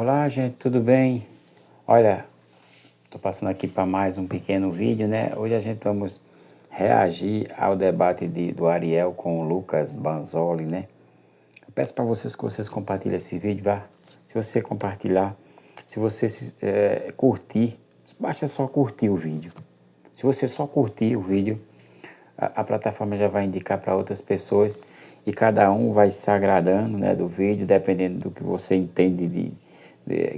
Olá, gente, tudo bem? Olha, estou passando aqui para mais um pequeno vídeo, né? Hoje a gente vamos reagir ao debate do Ariel com o Lucas Banzoli, né? Eu peço para vocês que vocês compartilhem esse vídeo, vá. Se você compartilhar, se você curtir, basta só curtir o vídeo. Se você só curtir o vídeo, a plataforma já vai indicar para outras pessoas e cada um vai se agradando, né, do vídeo, dependendo do que você entende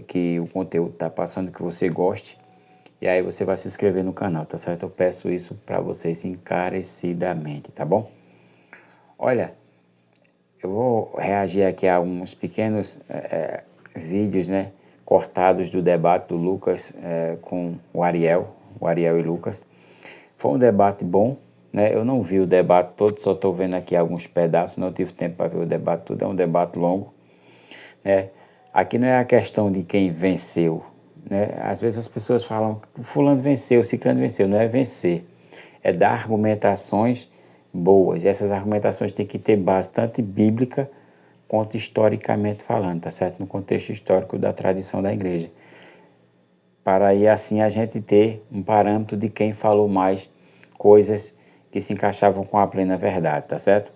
que o conteúdo está passando, que você goste. E aí você vai se inscrever no canal, tá certo? Eu peço isso para vocês encarecidamente, tá bom? Olha, eu vou reagir aqui a uns pequenos vídeos, né, cortados do debate do Lucas com o Ariel e Lucas. Foi um debate bom, né? Eu não vi o debate todo, só estou vendo aqui alguns pedaços, não tive tempo para ver o debate todo, é um debate longo, né? Aqui não é a questão de quem venceu, né? Às vezes as pessoas falam, fulano venceu, ciclano venceu, não é vencer, é dar argumentações boas, e essas argumentações têm que ter base tanto bíblica quanto historicamente falando, tá certo? No contexto histórico da tradição da igreja, para aí assim a gente ter um parâmetro de quem falou mais coisas que se encaixavam com a plena verdade, tá certo?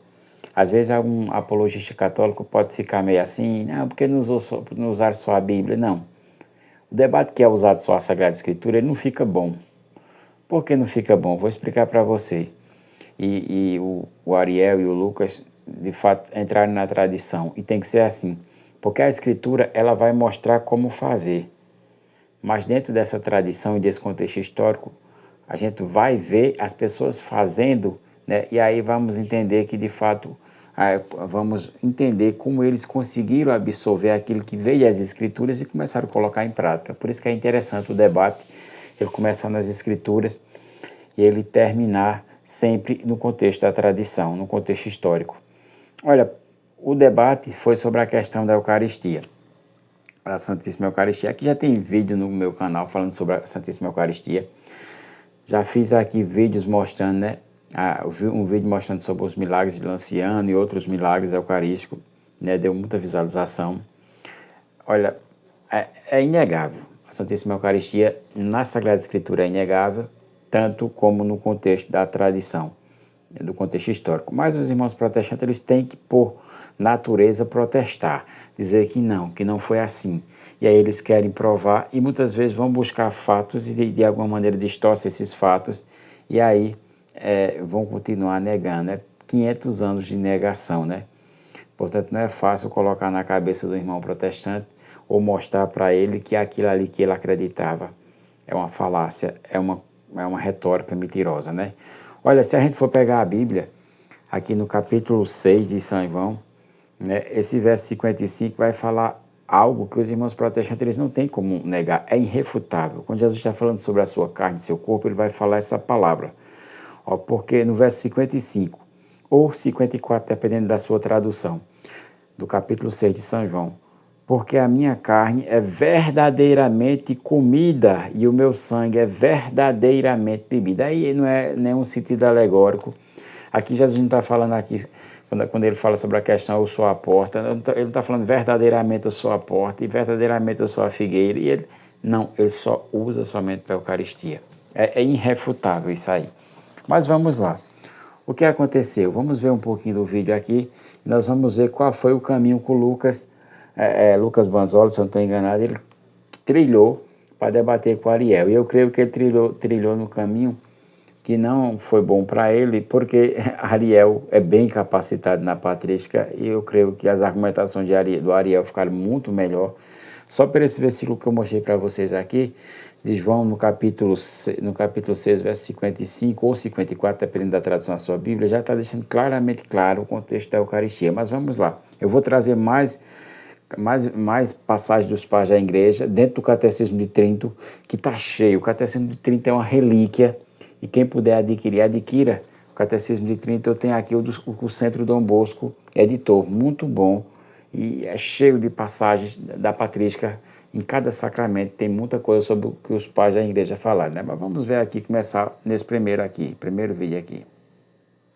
Às vezes algum apologista católico pode ficar meio assim, não, porque não usar só a Bíblia, não. O debate que é usado só a Sagrada Escritura, ele não fica bom. Por que não fica bom? Vou explicar para vocês. O Ariel e o Lucas, de fato, entraram na tradição, e tem que ser assim, porque a Escritura, ela vai mostrar como fazer. Mas dentro dessa tradição e desse contexto histórico, a gente vai ver as pessoas fazendo, né? E aí vamos entender que, de fato, vamos entender como eles conseguiram absorver aquilo que veio das Escrituras e começaram a colocar em prática. Por isso que é interessante o debate, ele começar nas Escrituras e ele terminar sempre no contexto da tradição, no contexto histórico. Olha, o debate foi sobre a questão da Eucaristia, a Santíssima Eucaristia. Aqui já tem vídeo no meu canal falando sobre a Santíssima Eucaristia. Já fiz aqui vídeos mostrando, né? Um vídeo mostrando sobre os milagres de Lanciano e outros milagres eucarísticos, né? Deu muita visualização. Olha, é inegável. A Santíssima Eucaristia na Sagrada Escritura é inegável, tanto como no contexto da tradição, do contexto histórico. Mas os irmãos protestantes, eles têm que, por natureza, protestar, dizer que não foi assim. E aí eles querem provar e muitas vezes vão buscar fatos e de alguma maneira distorcem esses fatos e aí vão continuar negando, né? 500 anos de negação, né? Portanto, não é fácil colocar na cabeça do irmão protestante ou mostrar para ele que aquilo ali que ele acreditava é uma falácia, é uma retórica mentirosa, né? Olha, se a gente for pegar a Bíblia, aqui no capítulo 6 de São João, né, esse verso 55 vai falar algo que os irmãos protestantes eles não têm como negar, é irrefutável. Quando Jesus está falando sobre a sua carne e seu corpo, ele vai falar essa palavra. Ó, porque no verso 55, ou 54, dependendo da sua tradução, do capítulo 6 de São João, porque a minha carne é verdadeiramente comida e o meu sangue é verdadeiramente bebida. Aí não é nenhum sentido alegórico. Aqui Jesus não está falando aqui, quando ele fala sobre a questão eu sou a porta, ele não está falando verdadeiramente eu sou a porta e verdadeiramente eu sou a figueira. E ele só usa somente para a Eucaristia. É irrefutável isso aí. Mas vamos lá. O que aconteceu? Vamos ver um pouquinho do vídeo aqui e nós vamos ver qual foi o caminho que o Lucas Banzoli, se eu não estou enganado, ele trilhou para debater com o Ariel. E eu creio que ele trilhou no caminho que não foi bom para ele, porque Ariel é bem capacitado na patrística e eu creio que as argumentações do Ariel ficaram muito melhor. Só por esse versículo que eu mostrei para vocês aqui, de João, no capítulo 6, verso 55 ou 54, dependendo da tradução da sua Bíblia, já está deixando claramente claro o contexto da Eucaristia. Mas vamos lá, eu vou trazer mais passagens dos pais da igreja, dentro do Catecismo de Trento, que está cheio. O Catecismo de Trento é uma relíquia, e quem puder adquirir, adquira. O Catecismo de Trento, eu tenho aqui o Centro Dom Bosco, editor, muito bom, e é cheio de passagens da patrística. Em cada sacramento tem muita coisa sobre o que os pais da igreja falaram, né? Mas vamos ver aqui, começar nesse primeiro vídeo aqui.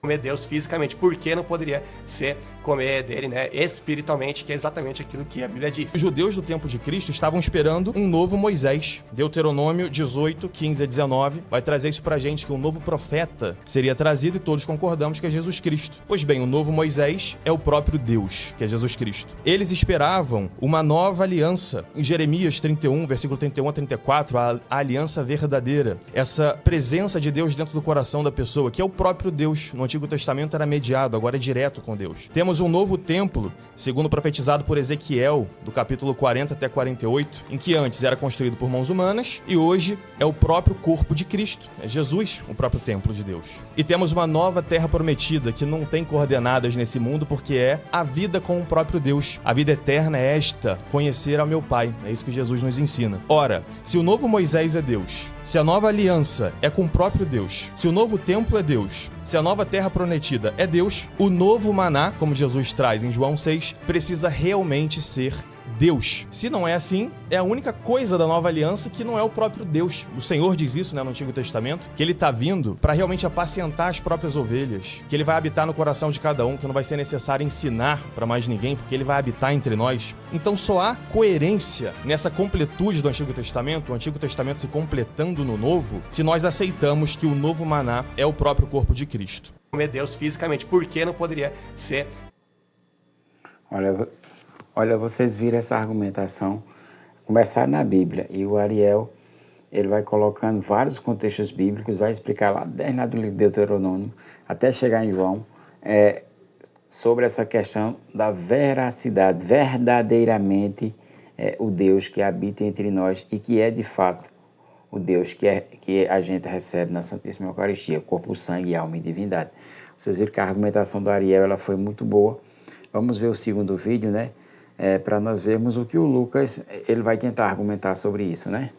comer Deus fisicamente, porque não poderia ser comer dele, né, espiritualmente, que é exatamente aquilo que a Bíblia diz. Os judeus do tempo de Cristo estavam esperando um novo Moisés. Deuteronômio 18, 15 a 19 vai trazer isso pra gente, que um novo profeta seria trazido, e todos concordamos que é Jesus Cristo. Pois bem, o novo Moisés é o próprio Deus, que é Jesus Cristo. Eles esperavam uma nova aliança. Em Jeremias 31, versículo 31 a 34, a aliança verdadeira. Essa presença de Deus dentro do coração da pessoa, que é o próprio Deus. No Antigo Testamento era mediado, agora é direto com Deus. Temos um novo templo, segundo profetizado por Ezequiel, do capítulo 40 até 48, em que antes era construído por mãos humanas e hoje é o próprio corpo de Cristo. É Jesus, o próprio templo de Deus. E temos uma nova terra prometida que não tem coordenadas nesse mundo, porque é a vida com o próprio Deus. A vida eterna é esta, conhecer ao meu Pai. É isso que Jesus nos ensina. Ora, se o novo Moisés é Deus, se a nova aliança é com o próprio Deus, se o novo templo é Deus, se a nova terra prometida é Deus, o novo maná, como Jesus traz em João 6, precisa realmente ser Deus. Se não é assim, é a única coisa da nova aliança que não é o próprio Deus. O Senhor diz isso, né, no Antigo Testamento, que ele está vindo para realmente apacentar as próprias ovelhas, que ele vai habitar no coração de cada um, que não vai ser necessário ensinar para mais ninguém, porque ele vai habitar entre nós. Então só há coerência nessa completude do Antigo Testamento, o Antigo Testamento se completando no Novo, se nós aceitamos que o novo maná é o próprio corpo de Cristo. Comer Deus fisicamente, porque não poderia ser. Olha, vocês viram essa argumentação começar na Bíblia, e o Ariel, ele vai colocando vários contextos bíblicos, vai explicar lá desde lá do livro de Deuteronômio até chegar em João, sobre essa questão da veracidade, verdadeiramente o Deus que habita entre nós e que é de fato o Deus que a gente recebe na Santíssima Eucaristia, corpo, sangue, alma e divindade. Vocês viram que a argumentação do Ariel ela foi muito boa. Vamos ver o segundo vídeo, né? Para nós vermos o que o Lucas ele vai tentar argumentar sobre isso, né?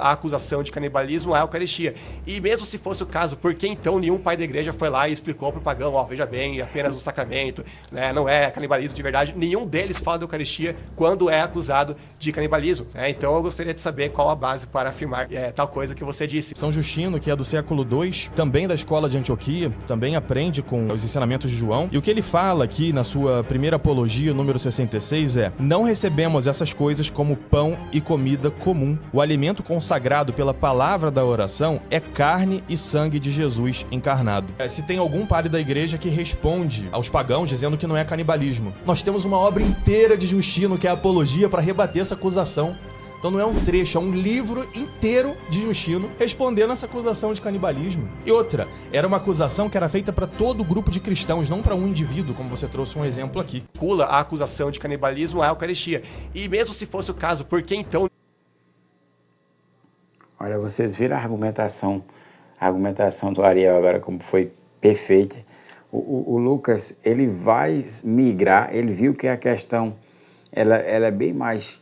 A acusação de canibalismo à Eucaristia. E mesmo se fosse o caso, por que então nenhum pai da igreja foi lá e explicou para o pagão, veja bem, apenas um sacramento, né, não é canibalismo de verdade. Nenhum deles fala da Eucaristia quando é acusado de canibalismo. Então eu gostaria de saber qual a base para afirmar tal coisa que você disse. São Justino, que é do século II, também da escola de Antioquia, também aprende com os ensinamentos de João. E o que ele fala aqui na sua primeira apologia, número 66, é: não recebemos essas coisas como pão e comida comum. O alimento consagrado pela palavra da oração é carne e sangue de Jesus encarnado. Se tem algum padre da igreja que responde aos pagãos dizendo que não é canibalismo, nós temos uma obra inteira de Justino, que é a Apologia, para rebater essa acusação. Então não é um trecho, é um livro inteiro de Justino respondendo essa acusação de canibalismo. E outra, era uma acusação que era feita para todo o grupo de cristãos, não para um indivíduo, como você trouxe um exemplo aqui. A acusação de canibalismo à Eucaristia. E mesmo se fosse o caso, por que então... Olha, vocês viram a argumentação do Ariel agora como foi perfeita. O Lucas, ele vai migrar, ele viu que a questão ela é bem mais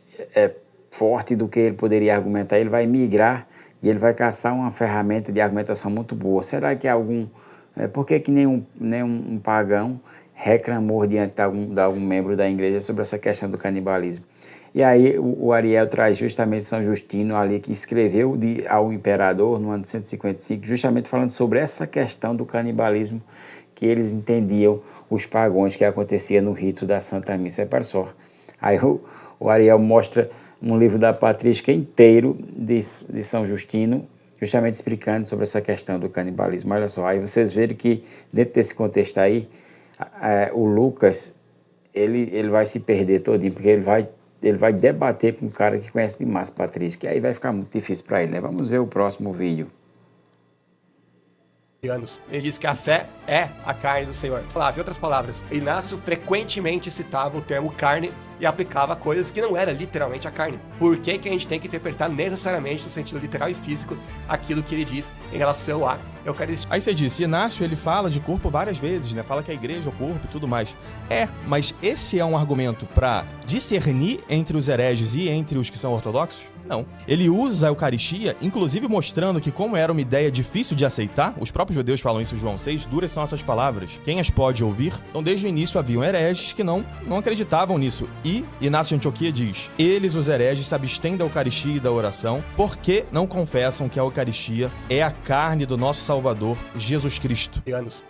forte do que ele poderia argumentar. Ele vai migrar e ele vai caçar uma ferramenta de argumentação muito boa. Será que por que nenhum pagão reclamou diante de algum membro da igreja sobre essa questão do canibalismo? E aí o Ariel traz justamente São Justino ali, que escreveu ao imperador no ano de 155, justamente falando sobre essa questão do canibalismo que eles entendiam, os pagãos, que acontecia no rito da Santa Missa. É para só. Aí o Ariel mostra um livro da Patrística inteiro de São Justino, justamente explicando sobre essa questão do canibalismo. Olha só, aí vocês verem que dentro desse contexto aí, o Lucas, ele vai se perder todinho, porque ele vai debater com um cara que conhece demais patrística, e aí vai ficar muito difícil para ele, né? Vamos ver o próximo vídeo. Ele diz que a fé é a carne do Senhor. Em outras palavras, Inácio frequentemente citava o termo carne e aplicava coisas que não era literalmente a carne. Por que a gente tem que interpretar necessariamente no sentido literal e físico aquilo que ele diz em relação à Eucaristia? Aí você disse, Inácio, ele fala de corpo várias vezes, né? Fala que a igreja é o corpo e tudo mais. Mas esse é um argumento para discernir entre os hereges e entre os que são ortodoxos? Não. Ele usa a Eucaristia, inclusive mostrando que, como era uma ideia difícil de aceitar, os próprios judeus falam isso em João 6, duras são essas palavras. Quem as pode ouvir? Então, desde o início haviam hereges que não acreditavam nisso. E Inácio de Antioquia diz: eles, os hereges, se abstêm da Eucaristia e da oração porque não confessam que a Eucaristia é a carne do nosso Salvador, Jesus Cristo. Anos.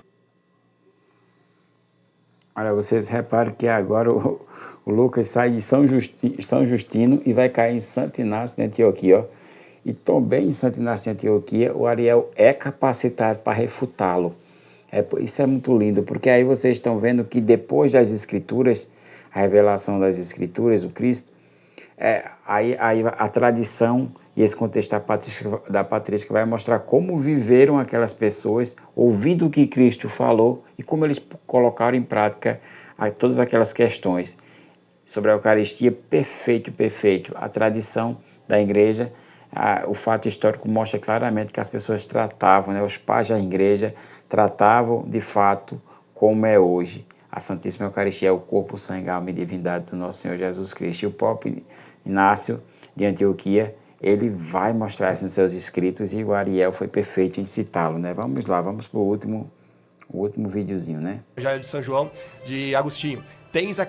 Olha, vocês reparam que agora o Lucas sai de São Justino e vai cair em Santo Inácio de Antioquia, ó. E também em Santo Inácio de Antioquia, o Ariel é capacitado para refutá-lo. Isso é muito lindo, porque aí vocês estão vendo que depois das Escrituras, a revelação das Escrituras, o Cristo, aí a tradição e esse contexto da patrística vai mostrar como viveram aquelas pessoas, ouvindo o que Cristo falou e como eles colocaram em prática todas aquelas questões. Sobre a Eucaristia, perfeito. A tradição da igreja, o fato histórico mostra claramente que as pessoas tratavam, né, os pais da igreja tratavam de fato como é hoje. A Santíssima Eucaristia é o corpo, sangue, alma e divindade do nosso Senhor Jesus Cristo. E o próprio Inácio de Antioquia, ele vai mostrar isso nos seus escritos e o Ariel foi perfeito em citá-lo, né? Vamos lá, vamos para o último videozinho, né? Evangelho de São João, de Agostinho. Tens a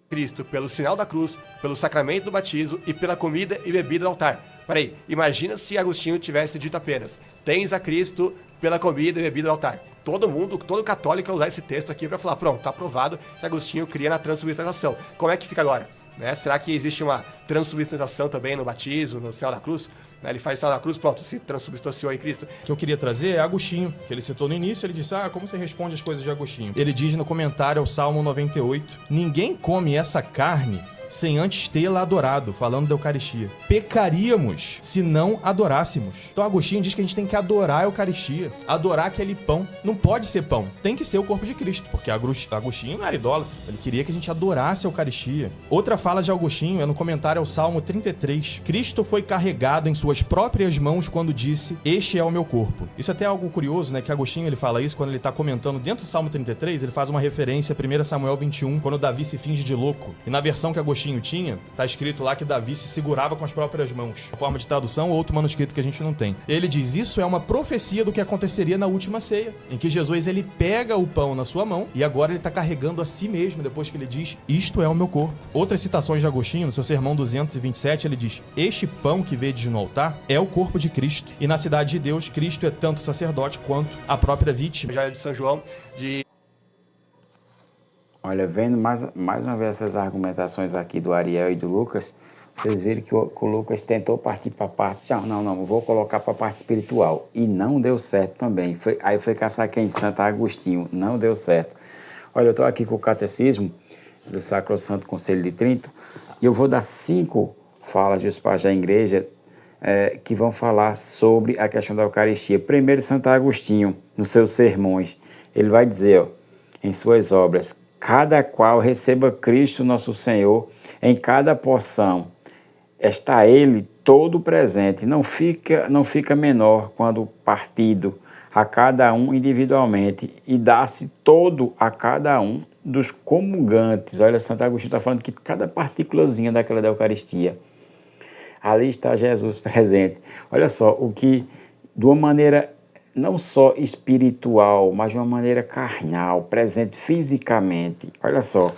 Cristo pelo sinal da cruz, pelo sacramento do batismo e pela comida e bebida do altar. Peraí, imagina se Agostinho tivesse dito apenas: tens a Cristo pela comida e bebida do altar. Todo católico ia usar esse texto aqui para falar: pronto, está aprovado que Agostinho cria na transubstanciação. Como é que fica agora? Né? Será que existe uma transubstanciação também no batismo, no sinal da cruz? Ele faz sinal da cruz, pronto, se transubstanciou em Cristo. O que eu queria trazer é Agostinho, que ele citou no início. Ele disse: como você responde as coisas de Agostinho? Ele diz no comentário ao Salmo 98: ninguém come essa carne sem antes tê-la adorado, falando da Eucaristia. Pecaríamos se não adorássemos. Então Agostinho diz que a gente tem que adorar a Eucaristia, adorar aquele pão. Não pode ser pão, tem que ser o corpo de Cristo, porque Agostinho não era idólatra, ele queria que a gente adorasse a Eucaristia. Outra fala de Agostinho é no comentário ao Salmo 33. Cristo foi carregado em suas próprias mãos quando disse: este é o meu corpo. Isso é até algo curioso, né, que Agostinho ele fala isso quando ele está comentando dentro do Salmo 33, ele faz uma referência a 1 Samuel 21, quando Davi se finge de louco. E na versão que Agostinho tinha, tá escrito lá que Davi se segurava com as próprias mãos. Uma forma de tradução ou outro manuscrito que a gente não tem. Ele diz: isso é uma profecia do que aconteceria na última ceia, em que Jesus ele pega o pão na sua mão e agora ele está carregando a si mesmo depois que ele diz: isto é o meu corpo. Outras citações de Agostinho, no seu sermão 227, ele diz: este pão que vedes no altar é o corpo de Cristo. E na cidade de Deus, Cristo é tanto sacerdote quanto a própria vítima. Evangelho de São João, de... Olha, vendo mais uma vez essas argumentações aqui do Ariel e do Lucas, vocês viram que o Lucas tentou partir para a parte, não, vou colocar para a parte espiritual. E não deu certo também. Aí foi caçar quem? Santo Agostinho. Não deu certo. Olha, eu estou aqui com o Catecismo do Sacrosanto Conselho de Trento e eu vou dar 5 falas dos pais da igreja que vão falar sobre a questão da Eucaristia. Primeiro, Santo Agostinho, nos seus sermões, ele vai dizer, em suas obras: cada qual receba Cristo nosso Senhor em cada porção. Está ele todo presente, não fica menor quando partido a cada um individualmente, e dá-se todo a cada um dos comungantes. Olha, Santo Agostinho está falando que cada partículazinha daquela da Eucaristia, ali está Jesus presente. Olha só, o que de uma maneira não só espiritual, mas de uma maneira carnal, presente fisicamente. Olha só,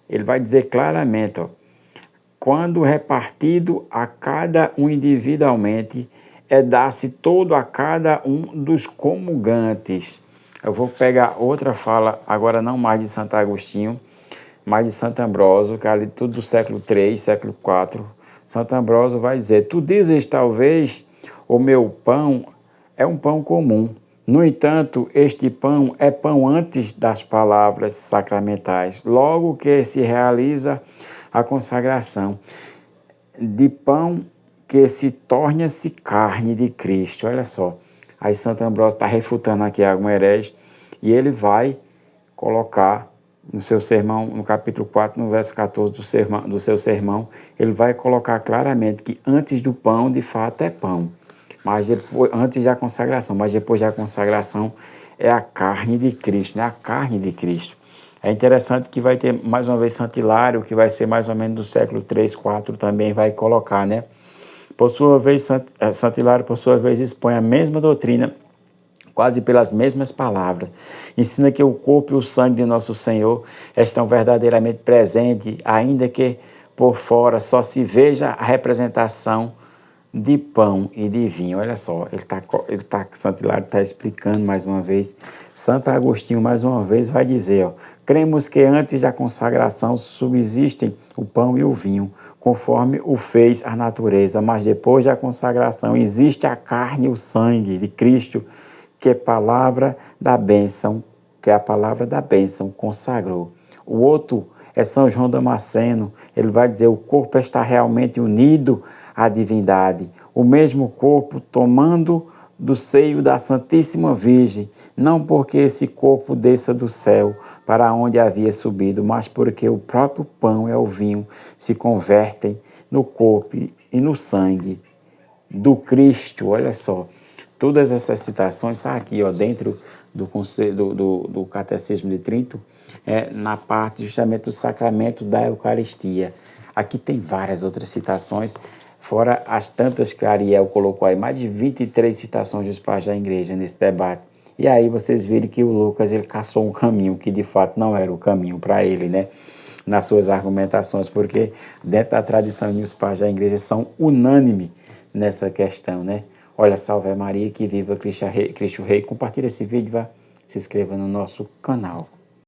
ele vai dizer claramente, quando repartido a cada um individualmente, dar-se todo a cada um dos comungantes. Eu vou pegar outra fala, agora não mais de Santo Agostinho, mas de Santo Ambrósio, que é ali tudo do século III, século IV. Santo Ambrósio vai dizer: tu dizes talvez, o meu pão é um pão comum. No entanto, este pão é pão antes das palavras sacramentais, logo que se realiza a consagração de pão que se torna-se carne de Cristo. Olha só, aí Santo Ambrósio está refutando aqui algum herege e ele vai colocar no seu sermão, no capítulo 4, no verso 14 do seu sermão, ele vai colocar claramente que antes do pão, de fato, é pão. Mas depois, antes da consagração, mas depois da consagração é a carne de Cristo, né? A carne de Cristo. É interessante que vai ter mais uma vez Santo Hilário, que vai ser mais ou menos do século III, IV, também vai colocar, né? Por sua vez, Santo Hilário, por sua vez, expõe a mesma doutrina, quase pelas mesmas palavras. Ensina que o corpo e o sangue de nosso Senhor estão verdadeiramente presentes, ainda que por fora só se veja a representação de pão e de vinho. Olha só, Santo Hilário está explicando mais uma vez. Santo Agostinho mais uma vez vai dizer, ó, cremos que antes da consagração subsistem o pão e o vinho, conforme o fez a natureza, mas depois da consagração existe a carne e o sangue de Cristo, que é a palavra da bênção consagrou. O outro é São João Damasceno, ele vai dizer, o corpo está realmente unido à divindade, o mesmo corpo tomando do seio da Santíssima Virgem, não porque esse corpo desça do céu para onde havia subido, mas porque o próprio pão e o vinho se convertem no corpo e no sangue do Cristo. Olha só, todas essas citações estão aqui, ó, dentro do Catecismo de Trento, na parte justamente do sacramento da Eucaristia. Aqui tem várias outras citações, fora as tantas que Ariel colocou aí, mais de 23 citações dos pais da igreja nesse debate. E aí vocês viram que o Lucas, ele caçou um caminho que de fato não era o caminho para ele, né? Nas suas argumentações, porque dentro da tradição os pais da igreja são unânimes nessa questão, né? Olha, salve Maria, que viva Cristo Rei. Compartilha esse vídeo, vá, se inscreva no nosso canal.